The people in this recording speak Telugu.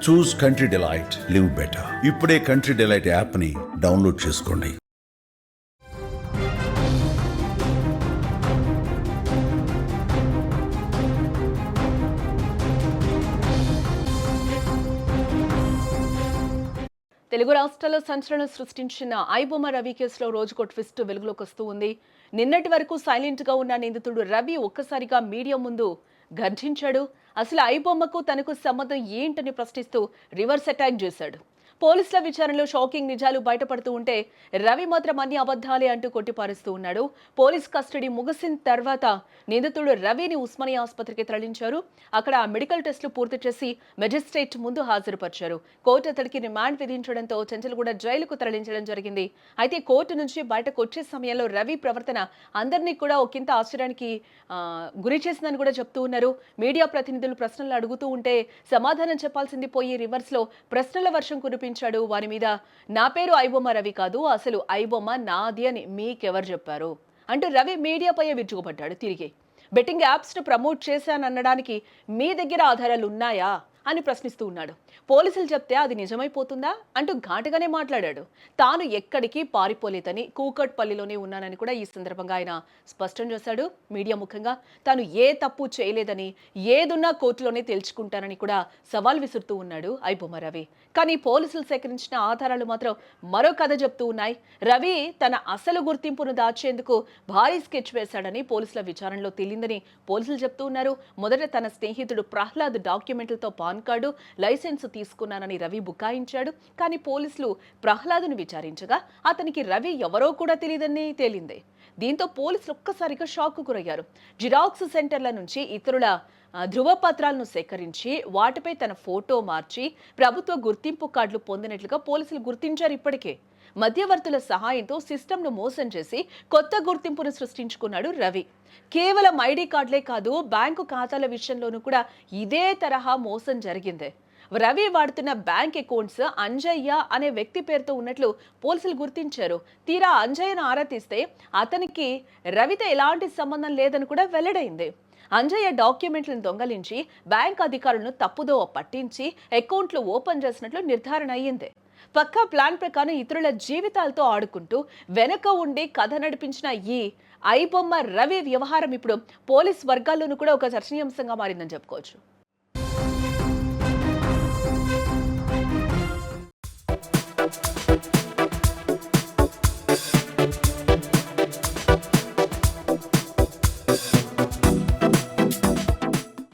చూస్ కంట్రీ డిలైట్, లివ్ బెటర్. ఇప్పుడే కంట్రీ డిలైట్ యాప్ని డౌన్లోడ్ చేసుకోండి. తెలుగు రాష్ట్రాల్లో సంచలనం సృష్టించిన ఐబొమ్మ రవి కేసులో రోజుకో ట్విస్ట్ వెలుగులోకి వస్తూ ఉంది. నిన్నటి వరకు సైలెంట్ గా ఉన్న నిందితుడు రవి ఒక్కసారిగా మీడియా ముందు గర్జించాడు. అసలు ఐబొమ్మకు తనకు సంబంధం ఏంటని ప్రశ్నిస్తూ రివర్స్ అటాక్ చేశాడు. పోలీసుల విచారణలో షాకింగ్ నిజాలు బయటపడుతూ ఉంటే రవి మాత్రం అన్ని అబద్ధాలే అంటూ కొట్టిపారుస్తూ ఉన్నాడు. పోలీస్ కస్టడీ ముగిసిన తర్వాత నిందితుడు రవిని ఉస్మానియా ఆసుపత్రికి తరలించారు. అక్కడ మెడికల్ టెస్టులు పూర్తి చేసి మెజిస్ట్రేట్ ముందు హాజరుపరిచారు. కోర్టు అతడికి రిమాండ్ విధించడంతో చెంచల్గూడ జైలుకు తరలించడం జరిగింది. అయితే కోర్టు నుంచి బయటకు వచ్చే సమయంలో రవి ప్రవర్తన అందరినీ కూడా ఒకంత ఆశ్చర్యానికి గురి చేసిందని కూడా చెప్తూ ఉన్నారు. మీడియా ప్రతినిధులు ప్రశ్నలు అడుగుతూ ఉంటే సమాధానం చెప్పాల్సింది పోయి రివర్స్ లో ప్రశ్నల వర్షం కురిపి వారి మీద నా పేరు ఐబొమ్మ రవి కాదు, అసలు ఐబొమ్మ నాది అని మీకెవరు చెప్పారు అంటూ రవి మీడియాపై విరుచుకుపడ్డాడు. తిరిగి బెట్టింగ్ యాప్స్ ను ప్రమోట్ చేశాననడానికి మీ దగ్గర ఆధారాలు ఉన్నాయా అని ప్రశ్నిస్తూ ఉన్నాడు. పోలీసులు చెప్తే అది నిజమైపోతుందా అంటూ ఘాటుగానే మాట్లాడాడు. తాను ఎక్కడికి పారిపోలేదని, కూకట్పల్లిలోనే ఉన్నానని కూడా ఈ సందర్భంగా ఆయన స్పష్టం చేశాడు. మీడియా ముఖంగా తాను ఏ తప్పు చేయలేదని, ఏదున్నా కోర్టులోనే తేల్చుకుంటానని కూడా సవాల్ విసురుతూ ఉన్నాడు ఐబొమ్మ రవి. కానీ పోలీసులు సేకరించిన ఆధారాలు మాత్రం మరో కథ చెప్తూ ఉన్నాయి. రవి తన అసలు గుర్తింపును దాచేందుకు భారీ స్కెచ్ వేశాడని పోలీసుల విచారణలో తేలిందని పోలీసులు చెప్తూ ఉన్నారు. మొదట తన స్నేహితుడు ప్రహ్లాద్ డాక్యుమెంట్లతో పాన్ కార్డు, లైసెన్స్ తీసుకున్నానని రవి బుకాయించాడు. కానీ పోలీసులు ప్రహ్లాదును విచారించగా అతనికి రవి ఎవరో కూడా తెలియదని తేలింది. దీంతో పోలీసులు ఒక్కసారిగా షాక్ గురయ్యారు. జిరాక్స్ సెంటర్ల నుంచి ఇతరుల ధృవపత్రాలను సేకరించి వాటిపై తన ఫోటో మార్చి ప్రభుత్వ గుర్తింపు కార్డులు పొందినట్లుగా పోలీసులు గుర్తించారు. ఇప్పటికే మధ్యవర్తుల సహాయంతో సిస్టమ్ను మోసం చేసి కొత్త గుర్తింపును సృష్టించుకున్నాడు రవి. కేవలం ఐడి కార్డులే కాదు, బ్యాంకు ఖాతాల విషయంలోనూ కూడా ఇదే తరహా మోసం జరిగింది. రవి వాడుతున్న బ్యాంక్ అకౌంట్స్ అంజయ్య అనే వ్యక్తి పేరుతో ఉన్నట్లు పోలీసులు గుర్తించారు. తీరా అంజయ్యను ఆరా తీస్తే అతనికి రవితో ఎలాంటి సంబంధం లేదని కూడా వెల్లడైంది. అంజయ్య డాక్యుమెంట్లను దొంగలించి బ్యాంక్ అధికారులను తప్పుదోవ పట్టించి అకౌంట్లు ఓపెన్ చేసినట్లు నిర్ధారణ అయ్యింది. పక్కా ప్లాన్ ప్రకారం ఇతరుల జీవితాలతో ఆడుకుంటూ వెనక ఉండి కథ నడిపించిన ఈ ఐబొమ్మ రవి వ్యవహారం ఇప్పుడు పోలీస్ వర్గాల్లోనూ కూడా ఒక చర్చనీయాంశంగా మారిందని చెప్పుకోవచ్చు.